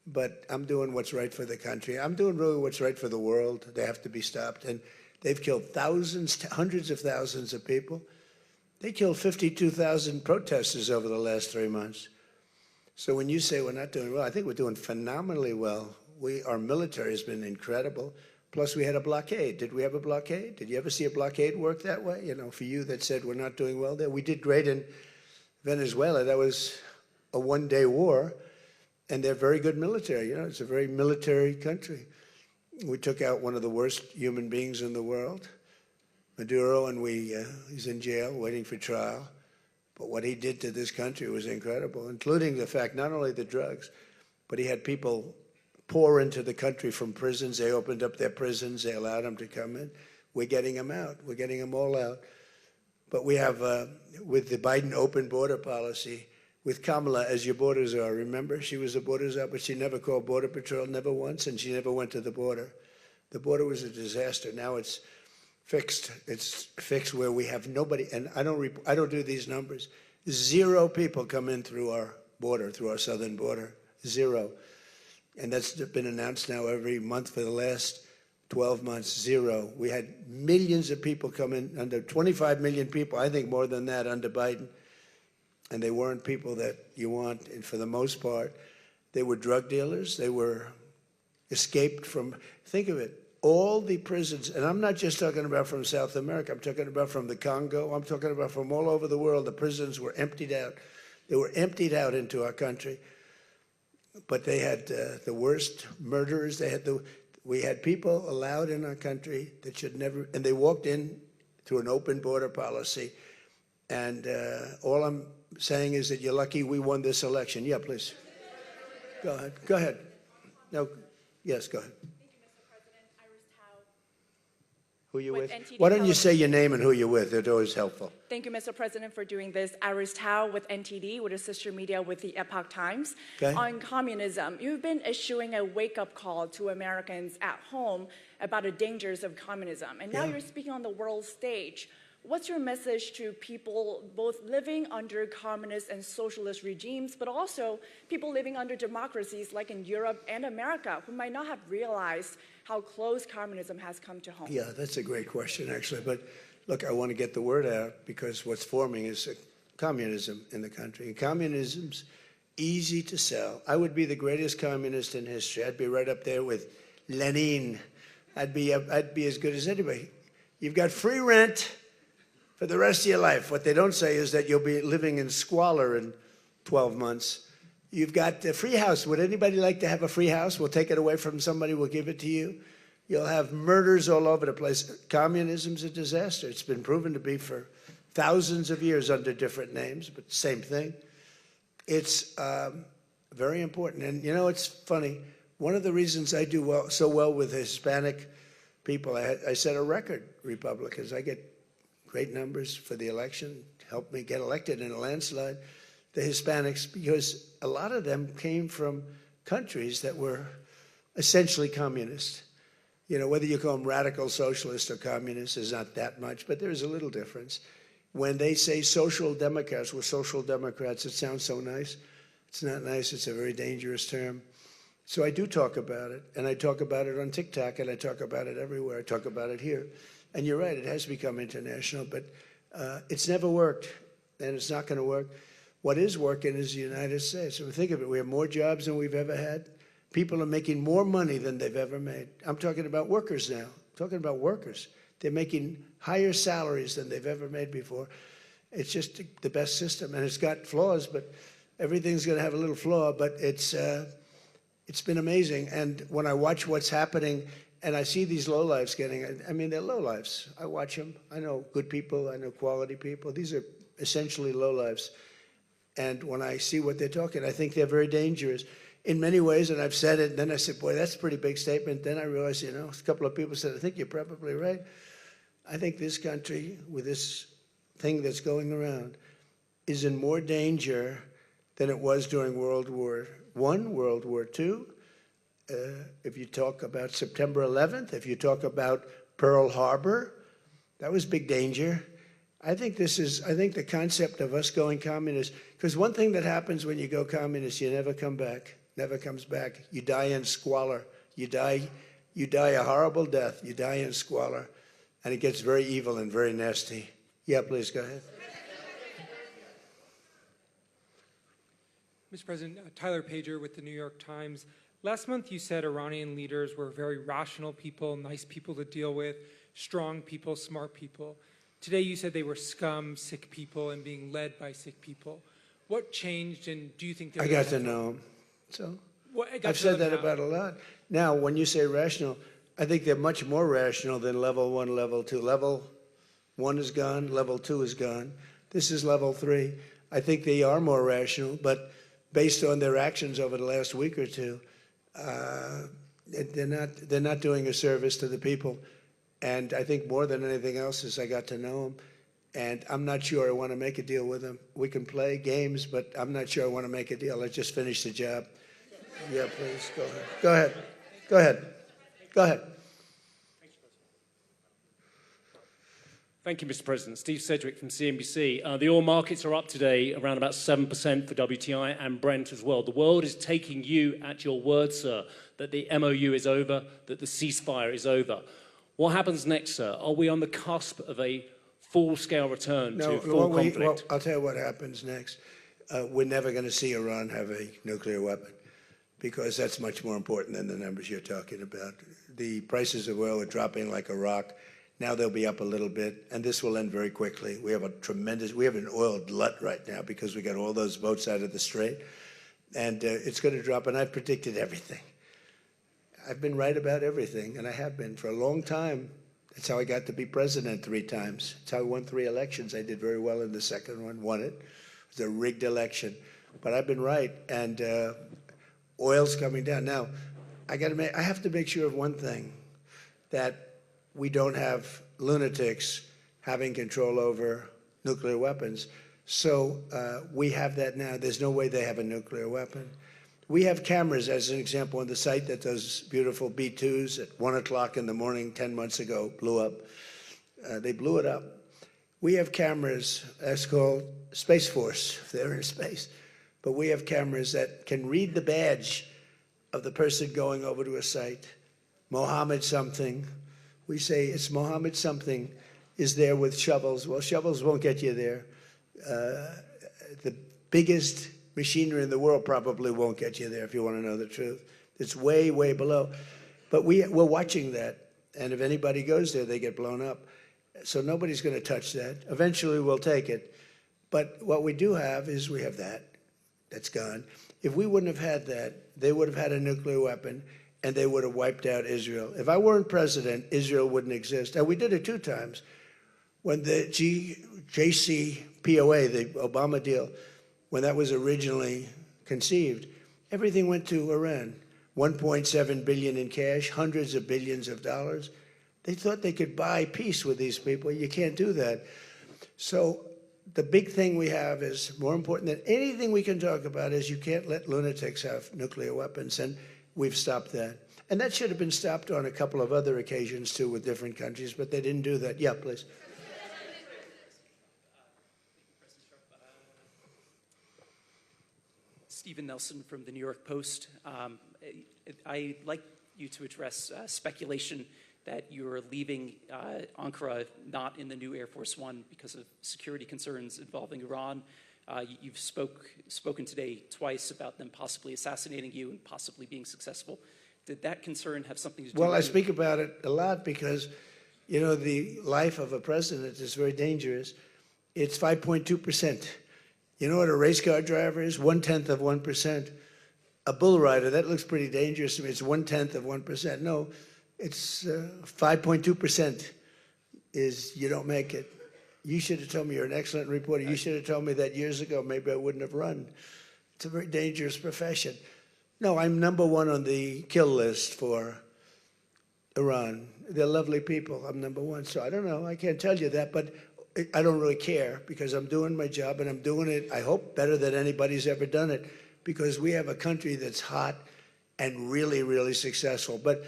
But I'm doing what's right for the country. I'm doing really what's right for the world. They have to be stopped. And they've killed thousands, hundreds of thousands of people. They killed 52,000 protesters over the last 3 months. So when you say we're not doing well, I think we're doing phenomenally well. Our military has been incredible. Plus, we had a blockade. Did we have a blockade? Did you ever see a blockade work that way? You know, for you that said we're not doing well there. We did great in Venezuela. That was a one-day war, and they're very good military. You know, it's a very military country. We took out one of the worst human beings in the world, Maduro, and he's in jail waiting for trial. But what he did to this country was incredible, including the fact, not only the drugs, but he had people pour into the country from prisons. They opened up their prisons. They allowed them to come in. We're getting them out. We're getting them all out. But we have, with the Biden open border policy, with Kamala as your borders are. Remember, she was the borders are, but she never called Border Patrol, never once, and she never went to the border. The border was a disaster. Now it's fixed. It's fixed where we have nobody, and I don't do these numbers. 0 people come in through our border, through our southern border. 0. And that's been announced now every month for the last 12 months, 0. We had millions of people come in, under 25 million people, I think more than that under Biden. and they weren't people that you want. And for the most part, they were drug dealers. They were escaped from, think of it, all the prisons, and I'm not just talking about from South America, I'm talking about from the Congo, I'm talking about from all over the world. The prisons were emptied out. They were emptied out into our country. But they had the worst murderers. We had people allowed in our country that should never, and they walked in through an open border policy. And all I'm saying is that you're lucky we won this election. Yeah, please. Go ahead. Go ahead. No, yes, go ahead. Who you with? Why don't you say your name and who you're with? It's always helpful. Thank you, Mr. President, for doing this. Iris Tao with NTD, with a sister media with the Epoch Times. Okay. On communism, you've been issuing a wake-up call to Americans at home about the dangers of communism. And now you're speaking on the world stage. What's your message to people both living under communist and socialist regimes, but also people living under democracies like in Europe and America who might not have realized how close communism has come to home? Yeah, that's a great question, actually. But look, I want to get the word out because what's forming is communism in the country. And communism's easy to sell. I would be the greatest communist in history. I'd be right up there with Lenin. I'd be as good as anybody. You've got free rent for the rest of your life. What they don't say is that you'll be living in squalor in 12 months. You've got a free house. Would anybody like to have a free house? We'll take it away from somebody. We'll give it to you. You'll have murders all over the place. Communism's a disaster. It's been proven to be for thousands of years under different names, but same thing. It's very important. And you know, it's funny. One of the reasons I do so well with Hispanic people, I set a record, Republicans. I get great numbers for the election, helped me get elected in a landslide. The Hispanics, because a lot of them came from countries that were essentially communist. You know, whether you call them radical socialist or communist is not that much, but there's a little difference. When they say social democrats, we're social democrats, it sounds so nice. It's not nice, it's a very dangerous term. So I do talk about it, and I talk about it on TikTok, and I talk about it everywhere. I talk about it here. And you're right, it has become international, but it's never worked, and it's not going to work. What is working is the United States. So think of it, we have more jobs than we've ever had. People are making more money than they've ever made. I'm talking about workers now. I'm talking about workers. They're making higher salaries than they've ever made before. It's just the best system, and it's got flaws, but everything's going to have a little flaw, but it's been amazing. And when I watch what's happening, and I see these lowlifes getting, I mean, they're lowlifes. I watch them. I know good people. I know quality people. These are essentially lowlifes. And when I see what they're talking, I think they're very dangerous in many ways. And I've said it, and then I said, boy, that's a pretty big statement. Then I realized, you know, a couple of people said, I think you're probably right. I think this country, with this thing that's going around, is in more danger than it was during World War I, World War II. If you talk about September 11th, if you talk about Pearl Harbor, that was big danger. I think the concept of us going communist, because one thing that happens when you go communist, you never come back, never comes back. You die in squalor. You die a horrible death. You die in squalor. And it gets very evil and very nasty. Yeah, please, go ahead. Mr. President, Tyler Pager with the New York Times. Last month you said Iranian leaders were very rational people, nice people to deal with, strong people, smart people. Today you said they were scum, sick people, and being led by sick people. What changed, and do you think I got to know them. So I've said that about a lot. Now, when you say rational, I think they're much more rational than level 1, level 2. Level 1 is gone, level 2 is gone. This is level 3. I think they are more rational, but based on their actions over the last week or two, they're not doing a service to the people. And I think more than anything else is I got to know them. And I'm not sure I want to make a deal with them. We can play games, but I'm not sure I want to make a deal. Let's just finish the job. Yeah, please, go ahead. Go ahead. Go ahead. Go ahead. Thank you, Mr. President. Steve Sedgwick from CNBC. The oil markets are up today around about 7% for WTI and Brent as well. The world is taking you at your word, sir, that the MOU is over, that the ceasefire is over. What happens next, sir? Are we on the cusp of a full-scale return to full conflict? Well, I'll tell you what happens next. we're never going to see Iran have a nuclear weapon, because that's much more important than the numbers you're talking about. The prices of oil are dropping like a rock. Now they'll be up a little bit, and this will end very quickly. We have an oil glut right now because we got all those boats out of the Strait, and it's going to drop, and I've predicted everything. I've been right about everything, and I have been for a long time. That's how I got to be president 3 times. That's how I won 3 elections. I did very well in the second one, won it. It was a rigged election, but I've been right, and oil's coming down. Now, I have to make sure of one thing, that we don't have lunatics having control over nuclear weapons. So we have that now. There's no way they have a nuclear weapon. We have cameras, as an example, on the site that those beautiful B-2s at 1 o'clock in the morning 10 months ago blew up. They blew it up. We have cameras, that's called Space Force, if they're in space. But we have cameras that can read the badge of the person going over to a site. Mohammed something. We say it's Mohammed something is there with shovels. Well, shovels won't get you there. The biggest machinery in the world probably won't get you there, if you want to know the truth. It's way, way below. But we're watching that. And if anybody goes there, they get blown up. So nobody's going to touch that. Eventually, we'll take it. But what we do have is we have that. That's gone. If we wouldn't have had that, they would have had a nuclear weapon, and they would have wiped out Israel. If I weren't president, Israel wouldn't exist. And we did it 2 times. When the JCPOA, the Obama deal, when that was originally conceived, everything went to Iran. 1.7 billion in cash, hundreds of billions of dollars. They thought they could buy peace with these people. You can't do that. So the big thing we have is, more important than anything we can talk about, is you can't let lunatics have nuclear weapons, and we've stopped that. And that should have been stopped on a couple of other occasions, too, with different countries, but they didn't do that. Yeah, please. Stephen Nelson from the New York Post. I'd like you to address speculation that you're leaving Ankara not in the new Air Force One because of security concerns involving Iran. You've spoken today twice about them possibly assassinating you and possibly being successful. Did that concern have something to do with it? Well, I speak about it a lot because, you know, the life of a president is very dangerous. It's 5.2%. You know what a race car driver is? 1/10 of 1%. A bull rider, that looks pretty dangerous to me. It's 1/10 of 1%. No, it's 5.2% is you don't make it. You should have told me. You're an excellent reporter. You should have told me that years ago. Maybe I wouldn't have run. It's a very dangerous profession. No, I'm #1 on the kill list for Iran. They're lovely people. I'm #1. So I don't know. I can't tell you that, but I don't really care because I'm doing my job, and I'm doing it, I hope, better than anybody's ever done it, because we have a country that's hot and really, really successful. But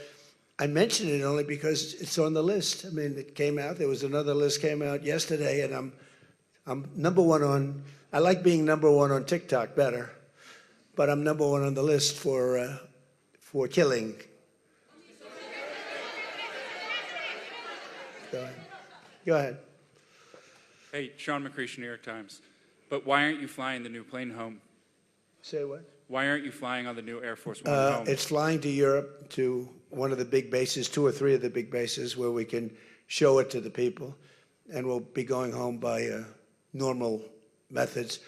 I mention it only because it's on the list. I mean, it came out. There was another list came out yesterday, and I'm #1 on. I like being #1 on TikTok better, but I'm #1 on the list for killing. Go ahead. Hey, Sean McCreesh, New York Times. But why aren't you flying the new plane home? Say what? Why aren't you flying on the new Air Force One home? It's flying to Europe, to one of the big bases, 2 or 3 of the big bases, where we can show it to the people. And we'll be going home by normal methods.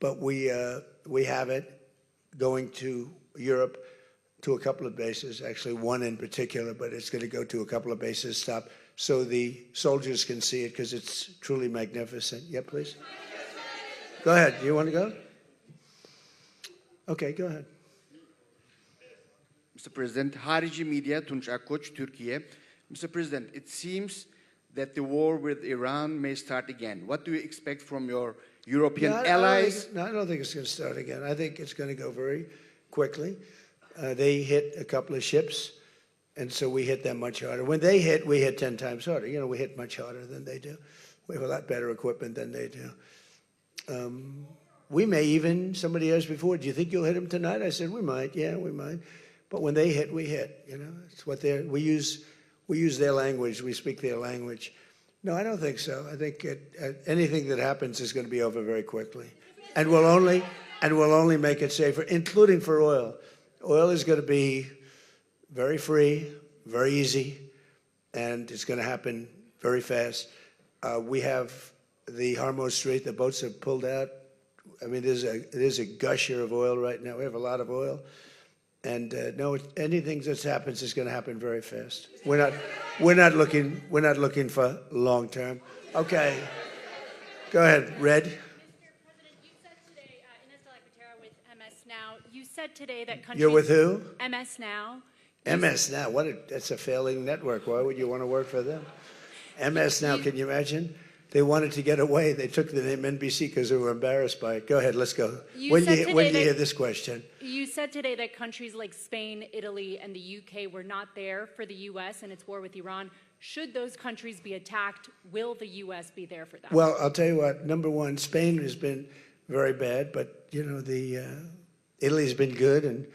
But we have it going to Europe, to a couple of bases, actually 1 in particular, but it's going to go to a couple of bases, stop, so the soldiers can see it, because it's truly magnificent. Yeah, please. Go ahead. You want to go? Okay, go ahead. Mr. President, harici media Tunç Akkoç, Türkiye. Mr. President, it seems that the war with Iran may start again. What do you expect from your European allies? I don't think it's going to start again. I think it's going to go very quickly. They hit a couple of ships, and so we hit them much harder. When they hit, we hit 10 times harder. You know, we hit much harder than they do. We have a lot better equipment than they do. We may even, somebody asked before, do you think you'll hit them tonight? I said, we might. Yeah, we might. But when they hit, we hit. You know, it's what we use their language. We speak their language. No, I don't think so. I think anything that happens is going to be over very quickly. and we'll only make it safer, including for oil. Oil is going to be very free, very easy, and it's going to happen very fast. We have the Hormuz Strait, the boats have pulled out. I mean, there's a gusher of oil right now. We have a lot of oil. And no, anything that happens is going to happen very fast. We're not looking for long term. Okay. Go ahead, Red. You said today that countries... You're with who? MS Now. MS Now. That's a failing network. Why would you want to work for them? MS Now, can you imagine? They wanted to get away. They took the name NBC because they were embarrassed by it. Go ahead, let's go. When do you hear this question? You said today that countries like Spain, Italy, and the UK were not there for the U.S. and its war with Iran. Should those countries be attacked, will the U.S. be there for them? Well, I'll tell you what. Number one, Spain has been very bad, but, you know, Italy's been good, and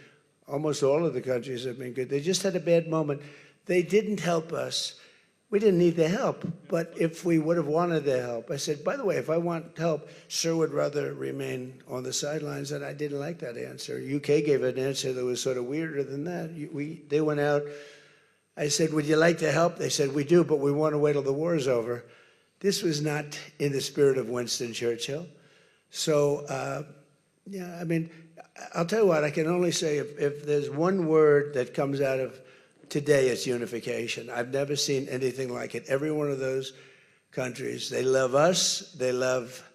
almost all of the countries have been good. They just had a bad moment. They didn't help us. We didn't need the help, but if we would have wanted the help, I said, by the way, if I want help, Sir would rather remain on the sidelines, and I didn't like that answer. UK gave an answer that was sort of weirder than that. They went out. I said, would you like to help? They said, we do, but we want to wait till the war is over. This was not in the spirit of Winston Churchill. So, yeah, I mean, I'll tell you what, I can only say if there's one word that comes out of today, it's unification. I've never seen anything like it. Every one of those countries, they love us, they love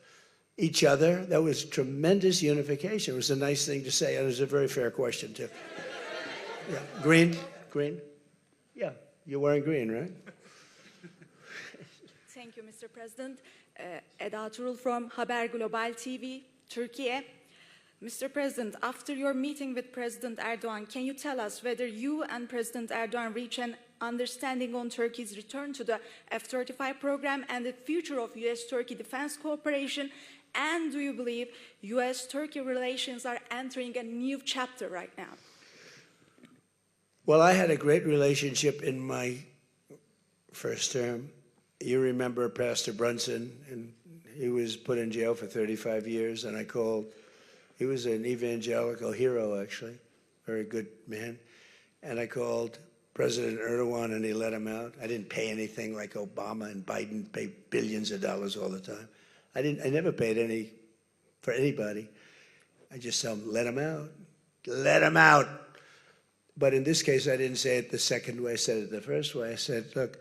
each other. That was tremendous unification. It was a nice thing to say, and it was a very fair question, too. Yeah. Green? Yeah, you're wearing green, right? Thank you, Mr. President. Eda Turul from Haber Global TV, Turkey. Mr. President, after your meeting with President Erdogan, can you tell us whether you and President Erdogan reach an understanding on Turkey's return to the F-35 program and the future of U.S.-Turkey defense cooperation? And do you believe U.S.-Turkey relations are entering a new chapter right now? Well, I had a great relationship in my first term. You remember Pastor Brunson, and he was put in jail for 35 years, and I called. He was an evangelical hero, actually, very good man. And I called President Erdogan, and he let him out. I didn't pay anything like Obama and Biden pay billions of dollars all the time. I never paid any for anybody. I just tell him, let him out. Let him out. But in this case, I didn't say it the second way. I said it the first way. I said, look,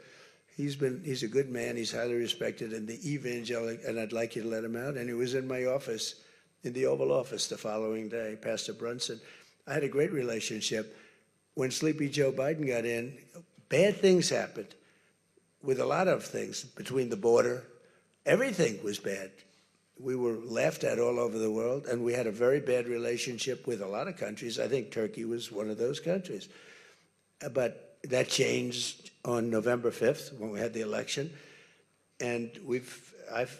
he's a good man. He's highly respected in the evangelical, and I'd like you to let him out. And he was in my office, in the Oval Office the following day, Pastor Brunson. I had a great relationship. When Sleepy Joe Biden got in, bad things happened with a lot of things between the border. Everything was bad. We were laughed at all over the world, and we had a very bad relationship with a lot of countries. I think Turkey was one of those countries. But that changed on November 5th when we had the election. And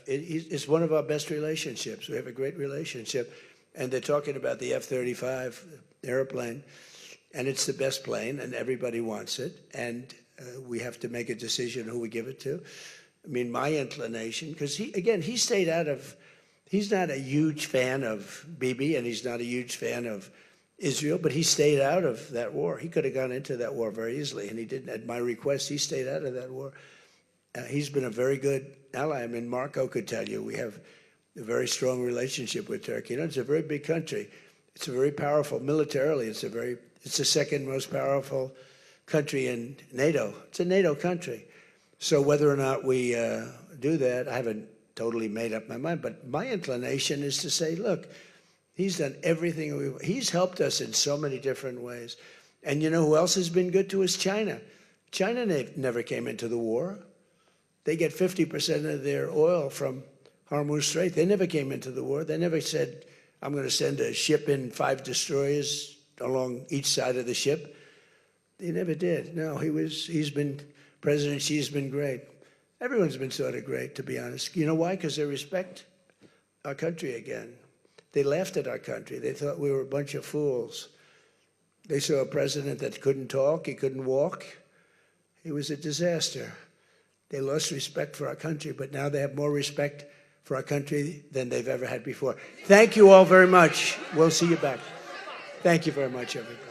it's one of our best relationships. We have a great relationship. And they're talking about the F-35 airplane, and it's the best plane, and everybody wants it. And we have to make a decision who we give it to. I mean, my inclination, because he stayed out of, he's not a huge fan of Bibi, and he's not a huge fan of Israel, but he stayed out of that war. He could have gone into that war very easily, and he didn't. At my request, he stayed out of that war. He's been a very good ally. I mean, Marco could tell you we have a very strong relationship with Turkey. You know, it's a very big country. It's a very powerful militarily. It's the second most powerful country in NATO. It's a NATO country. So whether or not we do that, I haven't totally made up my mind. But my inclination is to say, look, he's done everything. He's helped us in so many different ways. And you know who else has been good to us? China. China never came into the war. They get 50% of their oil from Hormuz Strait. They never came into the war. They never said, I'm going to send a ship in 5 destroyers along each side of the ship. They never did. No, President Xi's been great. Everyone's been sort of great, to be honest. You know why? Because they respect our country again. They laughed at our country. They thought we were a bunch of fools. They saw a president that couldn't talk, he couldn't walk. He was a disaster. They lost respect for our country, but now they have more respect for our country than they've ever had before. Thank you all very much. We'll see you back. Thank you very much, everybody.